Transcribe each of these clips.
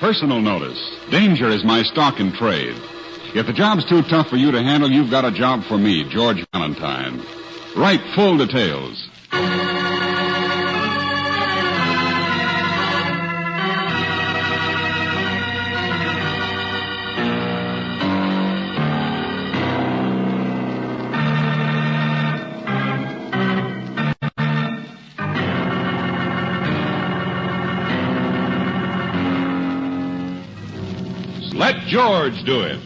Personal notice. Danger is my stock in trade. If the job's too tough for you to handle, you've got a job for me, George Valentine. Write full details. Let George do it.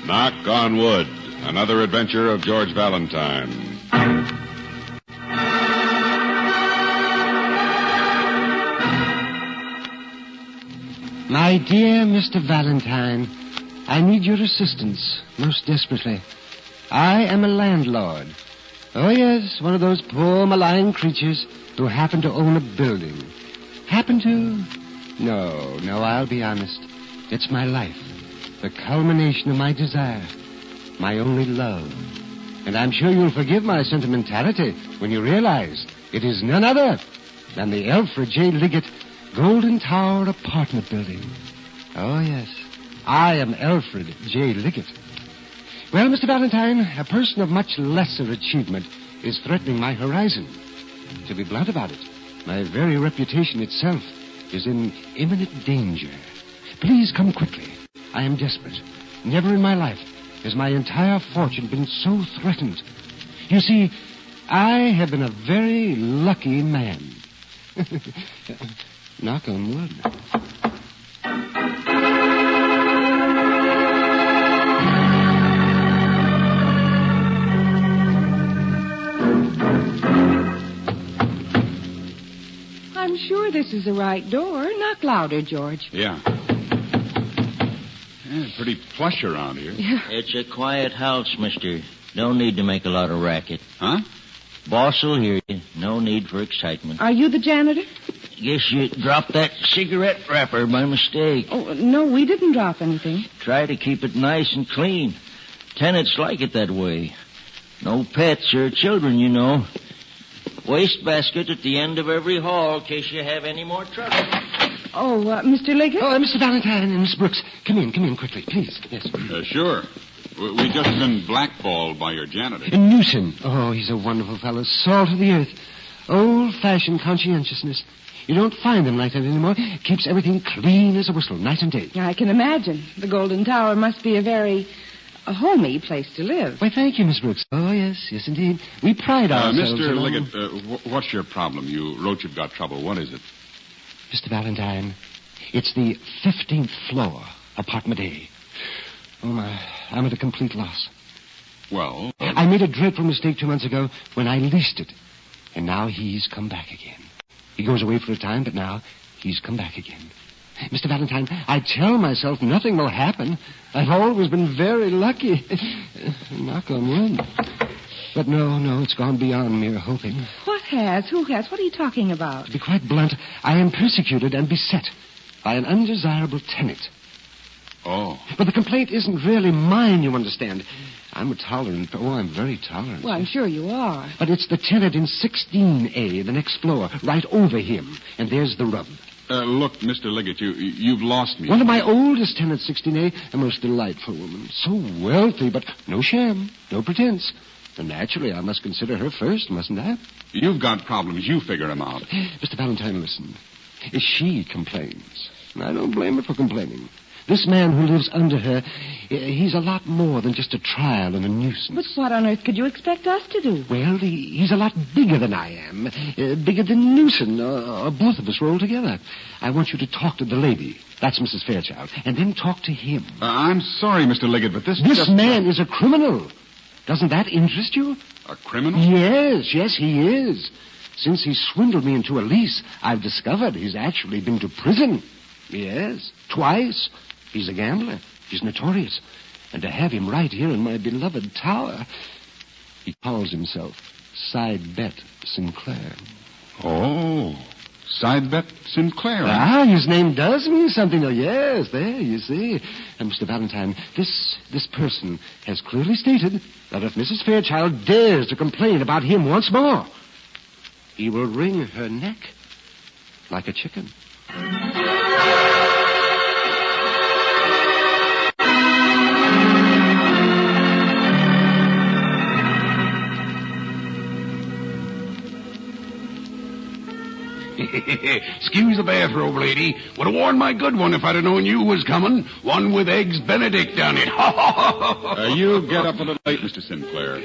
Knock on wood. Another adventure of George Valentine. My dear Mr. Valentine, I need your assistance most desperately. I am a landlord. Oh, yes, one of those poor malign creatures who happen to own a building. Happen to? No, I'll be honest. It's my life, the culmination of my desire, my only love. And I'm sure you'll forgive my sentimentality when you realize it is none other than the Alfred J. Liggett Golden Tower apartment building. Oh, yes, I am Alfred J. Liggett. Well, Mr. Valentine, a person of much lesser achievement is threatening my horizon. To be blunt about it, my very reputation itself is in imminent danger. Please come quickly. I am desperate. Never in my life has my entire fortune been so threatened. You see, I have been a very lucky man. Knock on wood. I'm sure this is the right door. Knock louder, George. Yeah. Pretty plush around here. Yeah. It's a quiet house, mister. No need to make a lot of racket. Huh? Boss will hear you. No need for excitement. Are you the janitor? Guess you dropped that cigarette wrapper by mistake. Oh, no, we didn't drop anything. Try to keep it nice and clean. Tenants like it that way. No pets or children, you know. Wastebasket at the end of every hall in case you have any more trouble. Oh, Mr. Liggett? Oh, Mr. Valentine and Miss Brooks, come in quickly, please. Yes. Sure. We just been blackballed by your janitor. Newsom. Oh, he's a wonderful fellow. Salt of the earth. Old-fashioned conscientiousness. You don't find them like that anymore. Keeps everything clean as a whistle, night and day. I can imagine. The Golden Tower must be a very homey place to live. Why, thank you, Miss Brooks. Oh, yes, indeed. We pride ourselves Mr. on... Liggett, what's your problem? You wrote you've got trouble. What is it? Mr. Valentine, it's the 15th floor, apartment A. Oh, my, I'm at a complete loss. Well? I made a dreadful mistake 2 months ago when I leased it. And now he's come back again. He goes away for a time, but now he's come back again. Mr. Valentine, I tell myself nothing will happen. I've always been very lucky. Knock on wood. But no, it's gone beyond mere hoping. What has? Who has? What are you talking about? To be quite blunt, I am persecuted and beset by an undesirable tenant. Oh. But the complaint isn't really mine, you understand. I'm I'm very tolerant. Well, I'm sure you are. But it's the tenant in 16A, the next floor, right over him. And there's the rub. Look, Mr. Liggett, you've lost me. One of my oldest tenants, 16A, a most delightful woman. So wealthy, but no sham, no pretense. And naturally, I must consider her first, mustn't I? You've got problems. You figure them out. Mr. Valentine, listen. She complains. And I don't blame her for complaining. This man who lives under her, he's a lot more than just a trial and a nuisance. But what on earth could you expect us to do? Well, he's a lot bigger than I am. Bigger than Newsom, or both of us rolled together. I want you to talk to the lady. That's Mrs. Fairchild. And then talk to him. I'm sorry, Mr. Liggett, but this man is a criminal. Doesn't that interest you? A criminal? Yes, he is. Since he swindled me into a lease, I've discovered he's actually been to prison. Yes, twice. He's a gambler. He's notorious. And to have him right here in my beloved tower, he calls himself Side Bet Sinclair. Oh, Side Bet Sinclair. Ah, his name does mean something. Oh, yes, there, you see. And Mr. Valentine, this person has clearly stated that if Mrs. Fairchild dares to complain about him once more, he will wring her neck like a chicken. Excuse the bathrobe, lady. Would have worn my good one if I'd have known you was coming. One with eggs Benedict on it. You get up a little late, Mr. Sinclair.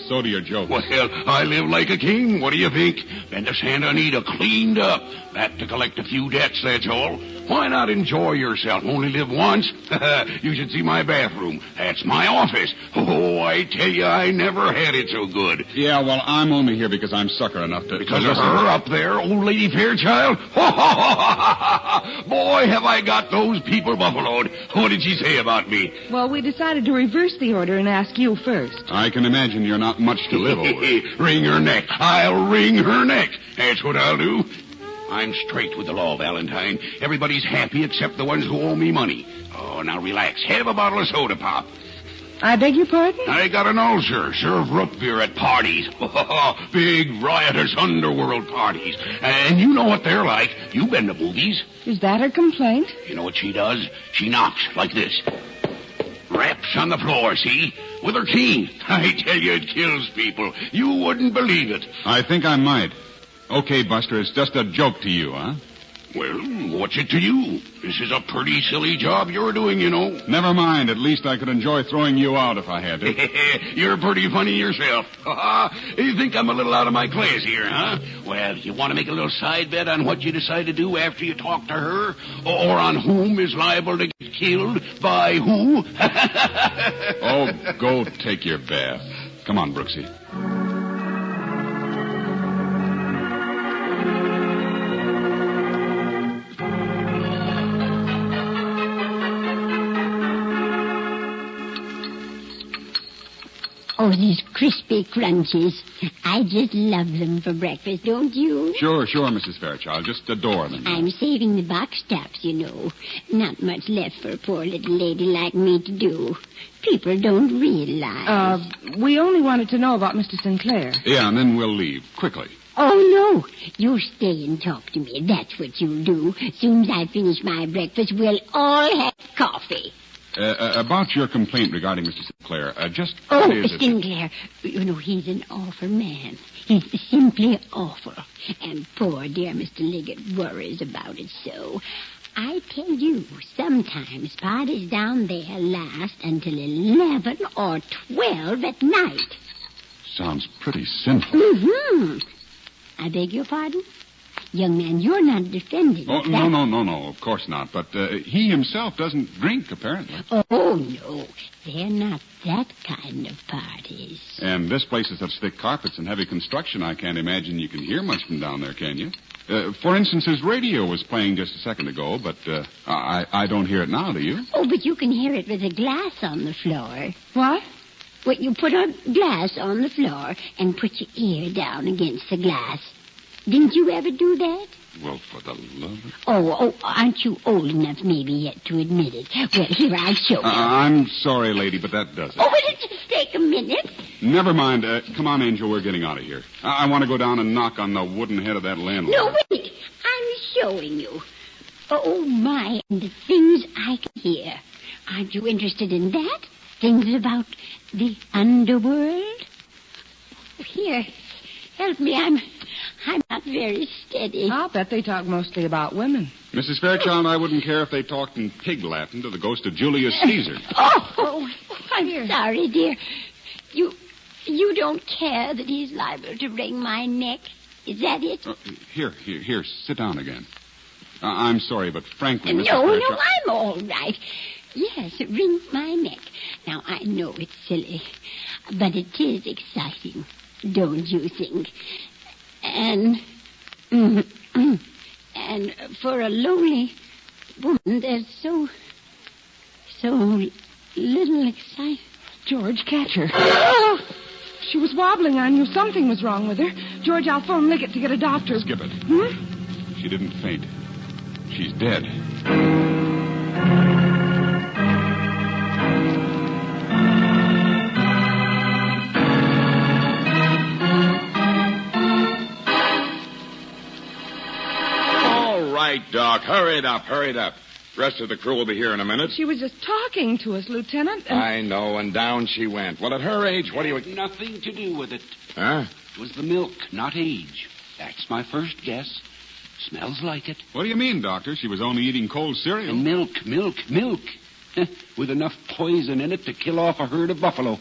So do your jokes. Well, I live like a king. What do you think? Been to Santa Anita cleaned up. Back to collect a few debts, that's all. Why not enjoy yourself? Only live once. You should see my bathroom. That's my office. Oh, I tell you, I never had it so good. Yeah, well, I'm only here because I'm sucker enough to... Because of her up there, old Lady Fairchild? Boy, have I got those people buffaloed. What did she say about me? Well, we decided to reverse the order and ask you first. I can imagine you're not much to live over. Wring her neck. I'll wring her neck. That's what I'll do. I'm straight with the law, Valentine. Everybody's happy except the ones who owe me money. Oh, now relax. Have a bottle of soda pop. I beg your pardon? I got an ulcer. Serve root beer at parties. Big, riotous underworld parties. And you know what they're like. You've been to movies. Is that her complaint? You know what she does? She knocks like this. Raps on the floor, see? With her cane. I tell you, it kills people. You wouldn't believe it. I think I might. Okay, Buster, it's just a joke to you, huh? Well, what's it to you? This is a pretty silly job you're doing, you know. Never mind. At least I could enjoy throwing you out if I had to. You're pretty funny yourself. You think I'm a little out of my class here, huh? Well, you want to make a little side bet on what you decide to do after you talk to her? Or on whom is liable to get killed by who? Oh, go take your bath. Come on, Brooksy. Oh, these crispy crunchies. I just love them for breakfast, don't you? Sure, Mrs. Fairchild. Just adore them. I'm saving the box tops, you know. Not much left for a poor little lady like me to do. People don't realize. We only wanted to know about Mr. Sinclair. Yeah, and then we'll leave. Quickly. Oh, no. You stay and talk to me. That's what you'll do. Soon as I finish my breakfast, we'll all have coffee. About your complaint regarding Mr. Sinclair, Oh, Sinclair, you know, he's an awful man. He's simply awful. And poor dear Mr. Liggett worries about it so. I tell you, sometimes parties down there last until 11 or 12 at night. Sounds pretty sinful. Mm-hmm. I beg your pardon? Young man, you're not defending. Oh, no, of course not. But he himself doesn't drink, apparently. Oh, no. They're not that kind of parties. And this place has such thick carpets and heavy construction, I can't imagine you can hear much from down there, can you? For instance, his radio was playing just a second ago, but I don't hear it now, do you? Oh, but you can hear it with a glass on the floor. What? Well, you put a glass on the floor and put your ear down against the glass. Didn't you ever do that? Well, for the love of... Oh, aren't you old enough maybe yet to admit it? Well, here, I'll show you. I'm sorry, lady, but that does it. Oh, will it just take a minute? Never mind. Come on, Angel, we're getting out of here. I want to go down and knock on the wooden head of that landlord. No, wait. I'm showing you. Oh, my, and the things I can hear. Aren't you interested in that? Things about the underworld? Here, help me. I'm not very steady. I'll bet they talk mostly about women. Mrs. Fairchild, I wouldn't care if they talked in pig Latin to the ghost of Julius Caesar. Oh, I'm sorry, dear. You don't care that he's liable to wring my neck? Is that it? Here, sit down again. I'm sorry, but frankly, Mrs. No, Fairchild... I'm all right. Yes, wring my neck. Now, I know it's silly, but it is exciting, don't you think? And for a lonely woman, there's so little excitement. George, catch her. Oh, she was wobbling on you. Something was wrong with her. George, I'll phone Liggett to get a doctor. Skip it. She didn't faint. She's dead. right, Doc. Hurry it up. Rest of the crew will be here in a minute. She was just talking to us, Lieutenant. And... I know, and down she went. Well, at her age, what do you... Nothing to do with it. Huh? It was the milk, not age. That's my first guess. Smells like it. What do you mean, Doctor? She was only eating cold cereal. And milk. With enough poison in it to kill off a herd of buffalo.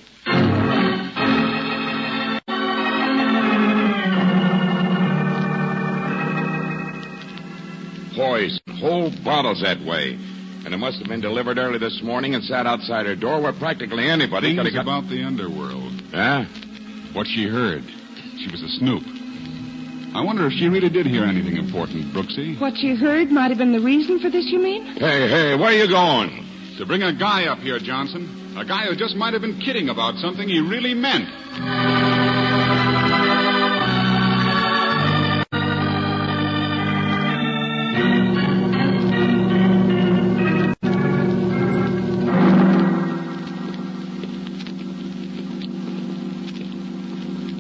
Poison. Whole bottles that way. And it must have been delivered early this morning and sat outside her door where practically anybody could have Things got... about the underworld. Huh? What she heard. She was a snoop. I wonder if she really did hear anything important, Brooksy. What she heard might have been the reason for this, you mean? Hey, where you going? To bring a guy up here, Johnson. A guy who just might have been kidding about something he really meant.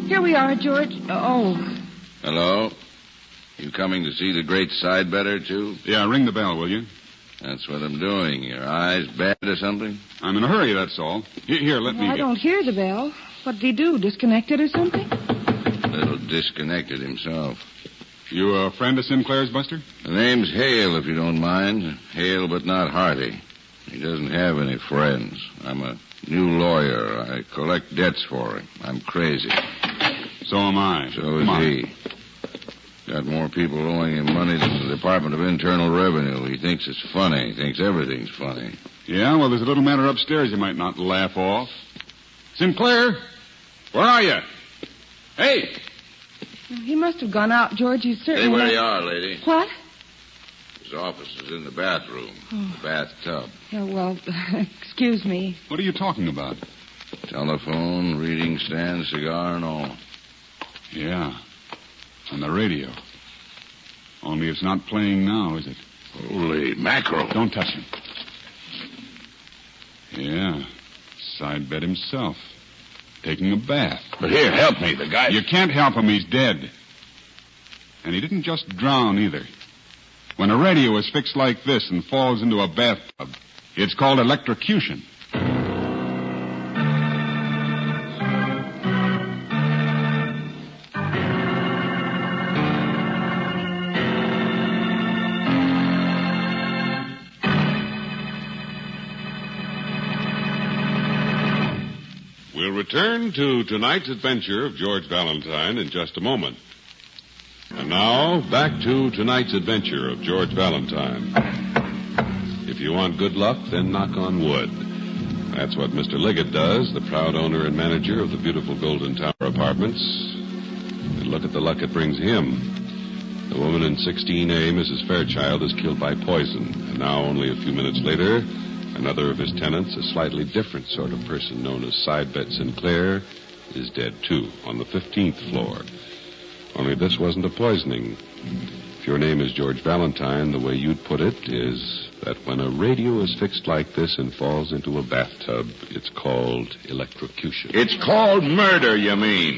Here we are, George. Oh. Hello? You coming to see the great side better, too? Yeah, ring the bell, will you? That's what I'm doing. Your eyes bad or something? I'm in a hurry, that's all. Here, let me... I don't hear the bell. What did he do? Disconnected or something? A little disconnected himself. You a friend of Sinclair's, Buster? The name's Hale, if you don't mind. Hale, but not hearty. He doesn't have any friends. I'm a new lawyer. I collect debts for him. I'm crazy. So am I. So is he. Got more people owing him money than the Department of Internal Revenue. He thinks it's funny. He thinks everything's funny. Yeah, well, there's a little matter upstairs you might not laugh off. Sinclair, where are you? Hey! He must have gone out, George. He's certainly... Stay where you are, lady. What? His office is in the bathroom. The bathtub. Oh, well, excuse me. What are you talking about? Telephone, reading stand, cigar, and all. Yeah. On the radio. Only it's not playing now, is it? Holy mackerel. Don't touch him. Yeah. Side bed himself. Taking a bath. But here, help me. The guy... You can't help him. He's dead. And he didn't just drown, either. When a radio is fixed like this and falls into a bathtub, it's called electrocution. We'll return to tonight's adventure of George Valentine in just a moment. And now, back to tonight's adventure of George Valentine. If you want good luck, then knock on wood. That's what Mr. Liggett does, the proud owner and manager of the beautiful Golden Tower Apartments. And look at the luck it brings him. The woman in 16A, Mrs. Fairchild, is killed by poison. And now, only a few minutes later, another of his tenants, a slightly different sort of person known as Sidebet Sinclair, is dead, too, on the 15th floor. Only this wasn't a poisoning. If your name is George Valentine, the way you'd put it is that when a radio is fixed like this and falls into a bathtub, it's called electrocution. It's called murder, you mean?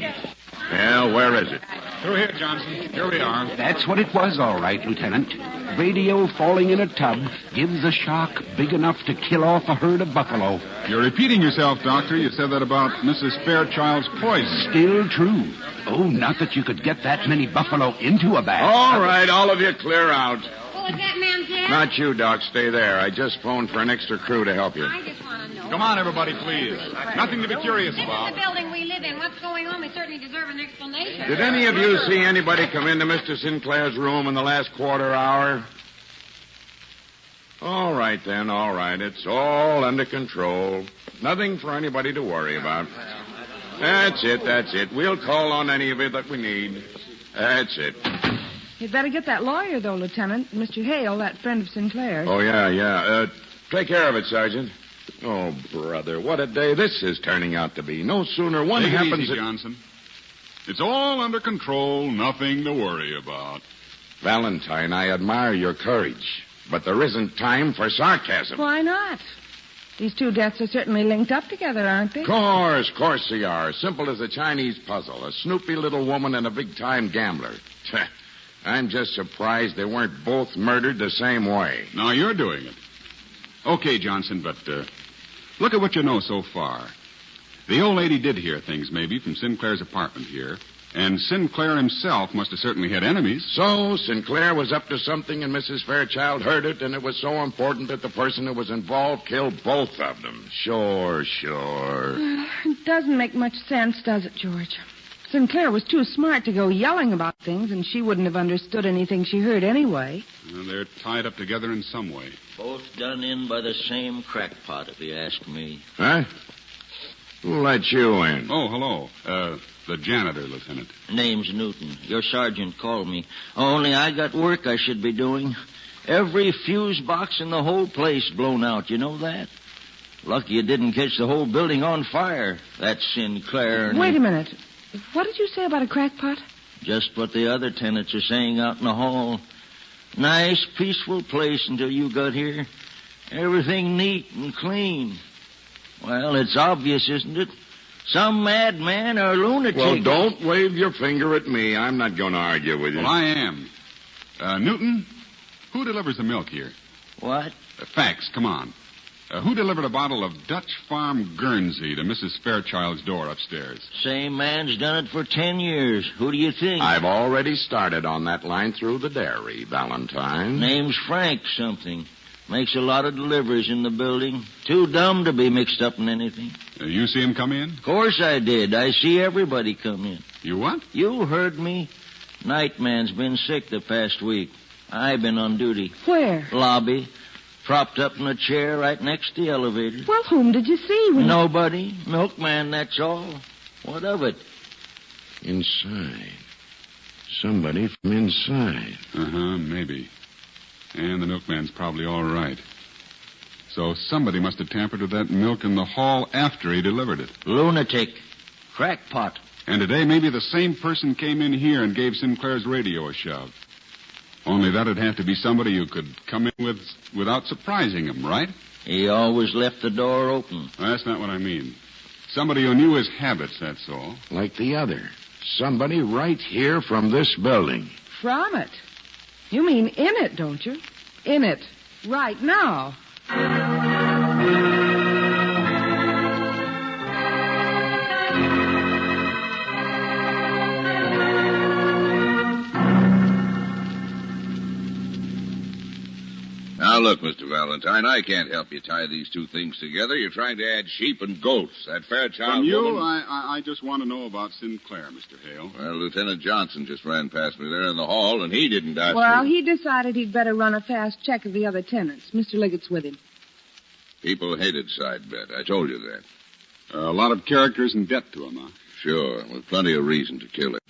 Well, where is it? Through here, Johnson. Here we are. That's what it was, all right, Lieutenant. Radio falling in a tub gives a shock big enough to kill off a herd of buffalo. You're repeating yourself, Doctor. You said that about Mrs. Fairchild's poison. Still true. Oh, not that you could get that many buffalo into a bath. All right, all of you clear out. Oh, is that man dead? Not you, Doc. Stay there. I just phoned for an extra crew to help you. I just want to know. Come on, everybody, please. Nothing to be curious This about. is the building we live in. What's going on? We certainly deserve an explanation. Did any of you see anybody come into Mr. Sinclair's room in the last quarter hour? All right, then, all right. It's all under control. Nothing for anybody to worry about. That's it. We'll call on any of you that we need. That's it. You'd better get that lawyer, though, Lieutenant. Mr. Hale, that friend of Sinclair's. Oh, yeah. Take care of it, Sergeant. Oh, brother, what a day this is turning out to be. No sooner one Take it happens... easy, Johnson. It's all under control. Nothing to worry about. Valentine, I admire your courage. But there isn't time for sarcasm. Why not? These two deaths are certainly linked up together, aren't they? Course they are. Simple as a Chinese puzzle. A snoopy little woman and a big-time gambler. I'm just surprised they weren't both murdered the same way. Now you're doing it. Okay, Johnson, but look at what you know so far. The old lady did hear things, maybe, from Sinclair's apartment here. And Sinclair himself must have certainly had enemies. So Sinclair was up to something and Mrs. Fairchild heard it, and it was so important that the person who was involved killed both of them. Sure. It doesn't make much sense, does it, George? Sinclair was too smart to go yelling about things, and she wouldn't have understood anything she heard anyway. Well, they're tied up together in some way. Both done in by the same crackpot, if you ask me. Huh? Who let you in? Oh, hello. The janitor, Lieutenant. Name's Newton. Your sergeant called me. Only I got work I should be doing. Every fuse box in the whole place blown out. You know that? Lucky you didn't catch the whole building on fire. That's Sinclair. Wait a minute. What did you say about a crackpot? Just what the other tenants are saying out in the hall. Nice, peaceful place until you got here. Everything neat and clean. Well, it's obvious, isn't it? Some madman or lunatic. Well, don't wave your finger at me. I'm not going to argue with you. Well, I am. Newton, who delivers the milk here? What? Facts, come on. Who delivered a bottle of Dutch Farm Guernsey to Mrs. Fairchild's door upstairs? Same man's done it for 10 years. Who do you think? I've already started on that line through the dairy, Valentine. Name's Frank something. Makes a lot of deliveries in the building. Too dumb to be mixed up in anything. You see him come in? Of course I did. I see everybody come in. You what? You heard me. Nightman's been sick the past week. I've been on duty. Where? Lobby. Propped up in a chair right next to the elevator. Well, whom did you see? Nobody. Milkman, that's all. What of it? Inside. Somebody from inside. Maybe. And the milkman's probably all right. So somebody must have tampered with that milk in the hall after he delivered it. Lunatic. Crackpot. And today maybe the same person came in here and gave Sinclair's radio a shove. Only that'd have to be somebody who could come in without surprising him, right? He always left the door open. Well, that's not what I mean. Somebody who knew his habits, that's all. Like the other. Somebody right here from this building. From it? You mean in it, don't you? In it. Right now. Now, look, Mr. Valentine, I can't help you tie these two things together. You're trying to add sheep and goats. That Fairchild From you, woman... I just want to know about Sinclair, Mr. Hale. Well, Lieutenant Johnson just ran past me there in the hall, and he didn't ask Well, me. he decided he'd better run a fast check of the other tenants. Mr. Liggett's with him. People hated Sidebet. I told you that. A lot of characters in debt to him, huh? Sure, with plenty of reason to kill him.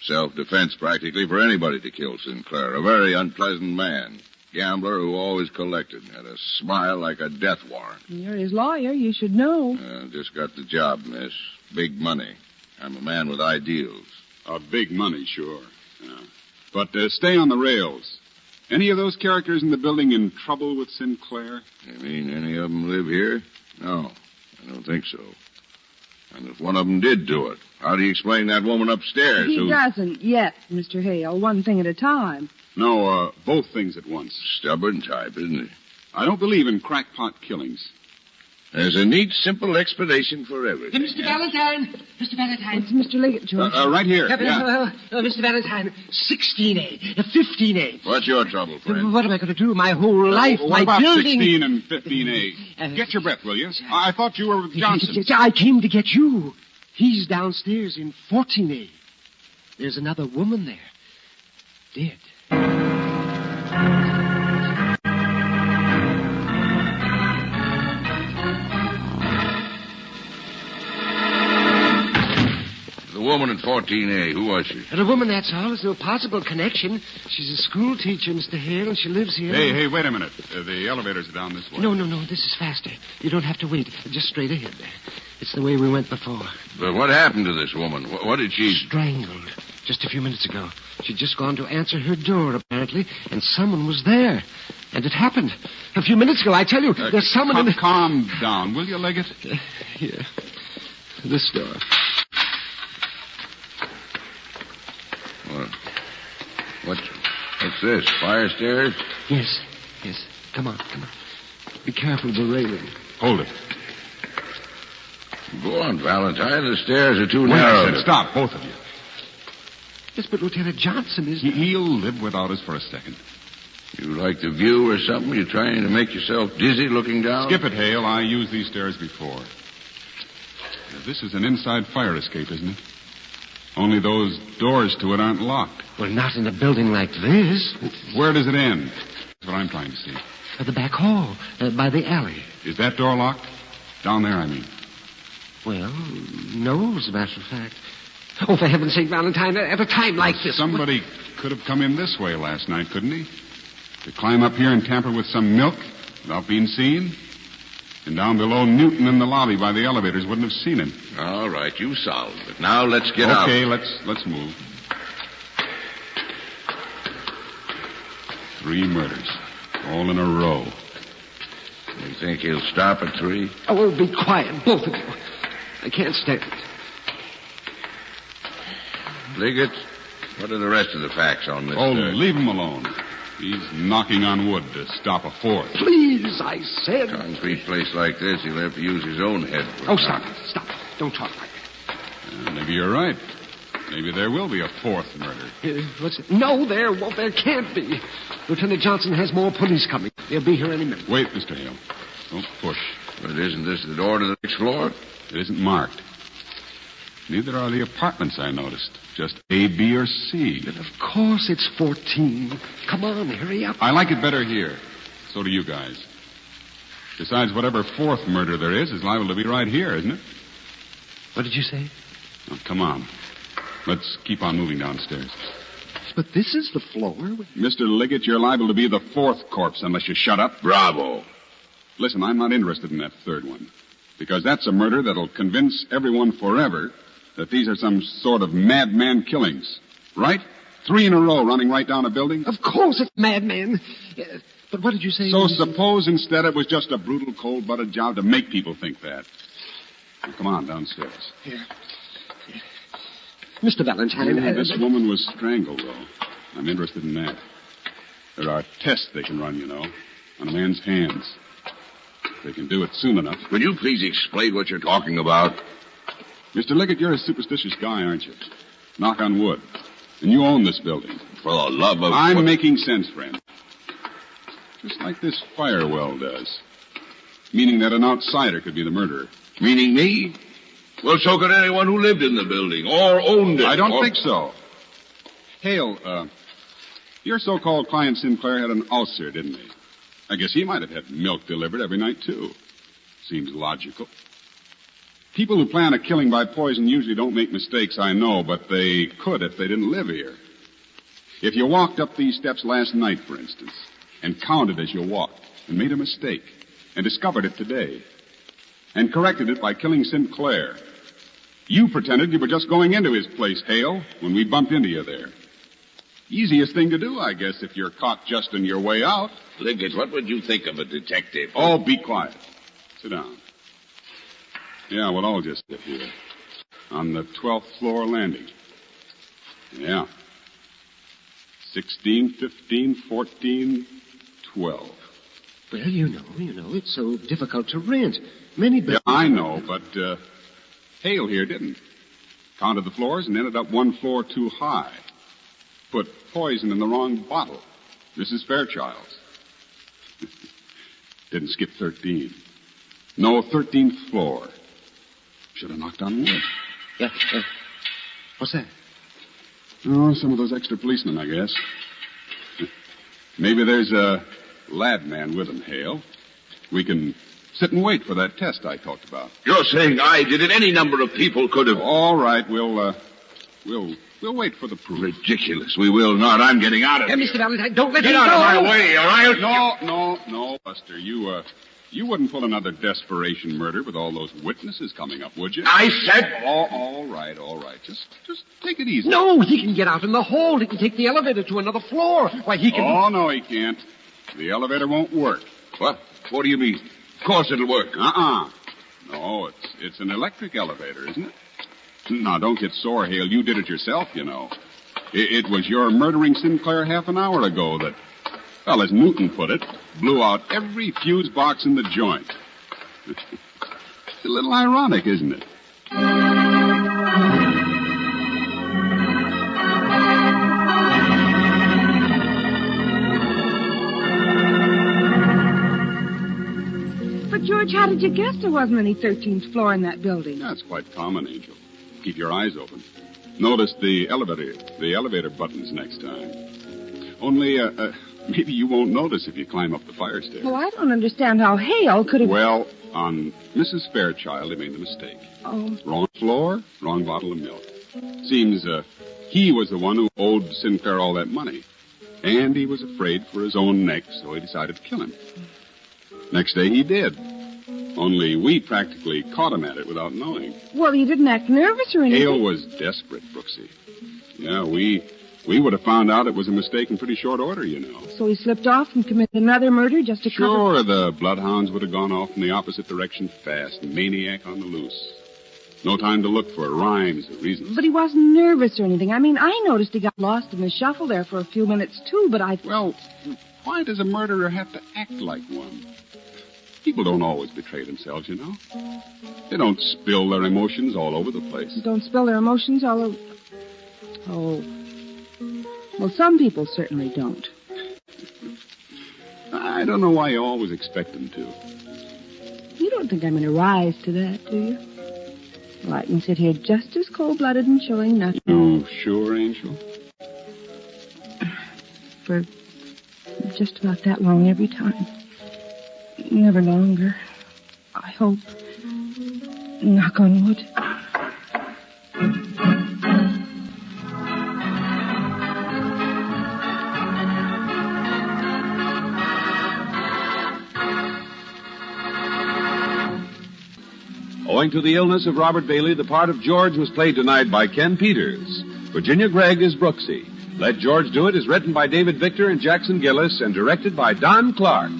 Self-defense practically for anybody to kill Sinclair. A very unpleasant man. Gambler who always collected. Had a smile like a death warrant. You're his lawyer. You should know. Just got the job, miss. Big money. I'm a man with ideals. Big money, sure. But stay on the rails. Any of those characters in the building in trouble with Sinclair? You mean any of them live here? No, I don't think so. And if one of them did do it, how do you explain that woman upstairs He doesn't yet, Mr. Hale. One thing at a time. No, both things at once. Stubborn type, isn't he? I don't believe in crackpot killings. There's a neat, simple explanation for everything. Mr. Valentine! Mr. Valentine! It's Mr. Liggett, George. Right here. Yeah. Mr. Valentine, 16A, 15A. What's your trouble, friend? What am I going to do? My whole life, What my about building... 16 and 15A? Get your breath, will you? I thought you were with Johnson. I came to get you. He's downstairs in 14A. There's another woman there. Dead. The woman in 14A, who was she? A woman, that's all. There's no possible connection. She's a school teacher, Mr. Hale, and she lives here. Hey, wait a minute. The elevators are down this way. No. This is faster. You don't have to wait. Just straight ahead there. It's the way we went before. But what happened to this woman? What did she... Strangled. Just a few minutes ago. She'd just gone to answer her door, apparently, and someone was there. And it happened. A few minutes ago, I tell you, there's someone in the... Calm down, will you, Liggett? Here. This door. What's this? Fire stairs? Yes. Come on. Be careful of the railing. Hold it. Go on, Valentine. The stairs are too Wait, narrow. I said stop, both of you. Yes, but Lieutenant Johnson is... He'll live without us for a second. You like the view or something? You trying to make yourself dizzy looking down? Skip it, Hale. I used these stairs before. Now, this is an inside fire escape, isn't it? Only those doors to it aren't locked. Well, not in a building like this. Where does it end? That's what I'm trying to see. At the back hall, by the alley. Is that door locked? Down there, I mean. Well, no, as a matter of fact. Oh, for heaven's sake, Valentine, at a time like this... Somebody could have come in this way last night, couldn't he? To climb up here and tamper with some milk without being seen? And down below, Newton in the lobby by the elevators wouldn't have seen him. All right, you solved it. Now let's get out. Okay, let's move. 3 murders, all in a row. You think he'll stop at 3? Oh, be quiet, both of you. I can't stand it. Liggett, what are the rest of the facts on this? Oh, leave him alone. He's knocking on wood to stop a fourth. Please, I said... Concrete place like this, he'll have to use his own head. Oh, stop. Don't talk like that. Maybe you're right. Maybe there will be a 4th murder. What's it? No, there can't be. Lieutenant Johnson has more police coming. They'll be here any minute. Wait, Mr. Hale. Don't push. But isn't this the door to the next floor? It isn't marked. Neither are the apartments, I noticed. Just A, B, or C. But of course it's 14. Come on, hurry up. I like it better here. So do you guys. Besides, whatever 4th murder there is liable to be right here, isn't it? What did you say? Oh, come on. Let's keep on moving downstairs. But this is the floor. Mr. Liggett, you're liable to be the 4th corpse unless you shut up. Bravo. Listen, I'm not interested in that 3rd one. Because that's a murder that'll convince everyone forever that these are some sort of madman killings. Right? 3 in a row running right down a building? Of course it's madman. But what did you say? So suppose instead it was just a brutal, cold-blooded job to make people think that. Now, come on, downstairs. Yeah. Mr. Valentine... This woman was strangled, though. I'm interested in that. There are tests they can run, you know, on a man's hands. If they can do it soon enough. Will you please explain what you're talking about? Mr. Liggett, you're a superstitious guy, aren't you? Knock on wood. And you own this building. For the love of... I'm making sense, friend. Just like this fire well does. Meaning that an outsider could be the murderer. Meaning me? Well, so could anyone who lived in the building or owned it. I don't think so. Hale, your so-called client Sinclair had an ulcer, didn't he? I guess he might have had milk delivered every night, too. Seems logical. People who plan a killing by poison usually don't make mistakes, I know, but they could if they didn't live here. If you walked up these steps last night, for instance, and counted as you walked, and made a mistake, and discovered it today, and corrected it by killing Sinclair, you pretended you were just going into his place, Hale, when we bumped into you there. Easiest thing to do, I guess, if you're caught just on your way out. Liggett, what would you think of a detective? Oh, be quiet. Sit down. Yeah, we'll all just sit here. On the 12th floor landing. Yeah. 16, 15, 14, 12. Well, you know, it's so difficult to rent. Many buildings... Yeah, I know, but Hale here didn't. Counted the floors and ended up 1 floor too high. Put poison in the wrong bottle. Mrs. Fairchild's. Didn't skip 13. No, 13th floor. Should have knocked on wood. Yeah. What's that? Oh, some of those extra policemen, I guess. Maybe there's a lab man with him, Hale. We can sit and wait for that test I talked about. You're saying I did it? Any number of people could have... All right, we'll wait for the proof. Ridiculous. We will not. I'm getting out of here. Mr. Valentine, don't let Get him out go. of my way, or I'll... No, Buster. You wouldn't pull another desperation murder with all those witnesses coming up, would you? I said... All right. Just take it easy. No, he can get out in the hall. He can take the elevator to another floor. Why, he can... Oh, no, he can't. The elevator won't work. What? What do you mean? Of course it'll work. No, it's an electric elevator, isn't it? Now, don't get sore, Hale. You did it yourself, you know. It was your murdering Sinclair half an hour ago that, well, as Newton put it, blew out every fuse box in the joint. It's a little ironic, isn't it? But, George, how did you guess there wasn't any 13th floor in that building? That's quite common, Angel. Keep your eyes open. Notice the elevator buttons next time. Only, maybe you won't notice if you climb up the fire stairs. Well, I don't understand how Hale could have... Well, on Mrs. Fairchild, he made the mistake. Oh. Wrong floor, wrong bottle of milk. Seems, he was the one who owed Sinclair all that money. And he was afraid for his own neck, so he decided to kill him. Next day he did. Only we practically caught him at it without knowing. Well, he didn't act nervous or anything. Hale was desperate, Brooksy. Yeah, we would have found out it was a mistake in pretty short order, you know. So he slipped off and committed another murder just to cover... Sure, the bloodhounds would have gone off in the opposite direction fast. Maniac on the loose. No time to look for rhymes or reasons. But he wasn't nervous or anything. I mean, I noticed he got lost in the shuffle there for a few minutes, too, but I... Well, why does a murderer have to act like one? People don't always betray themselves, you know. They don't spill their emotions all over the place. Don't spill their emotions all over... Oh. Well, some people certainly don't. I don't know why you always expect them to. You don't think I'm going to rise to that, do you? Well, I can sit here just as cold-blooded and showing nothing. You sure, Angel? For just about that long every time. Never longer. I hope. Knock on wood. Owing to the illness of Robert Bailey, the part of George was played tonight by Ken Peters. Virginia Gregg is Brooksy. Let George Do It is written by David Victor and Jackson Gillis and directed by Don Clark.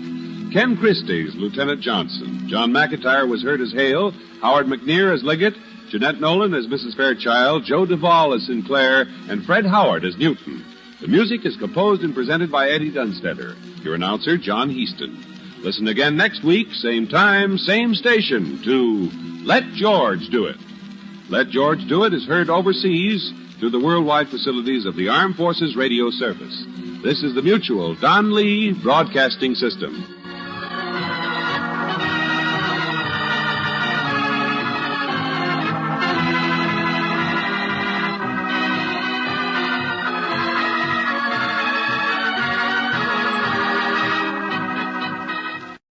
Ken Christie is Lieutenant Johnson. John McIntyre was heard as Hale, Howard McNear as Liggett, Jeanette Nolan as Mrs. Fairchild, Joe Duvall as Sinclair, and Fred Howard as Newton. The music is composed and presented by Eddie Dunstetter. Your announcer, John Heaston. Listen again next week, same time, same station, to Let George Do It. Let George Do It is heard overseas through the worldwide facilities of the Armed Forces Radio Service. This is the Mutual Don Lee Broadcasting System.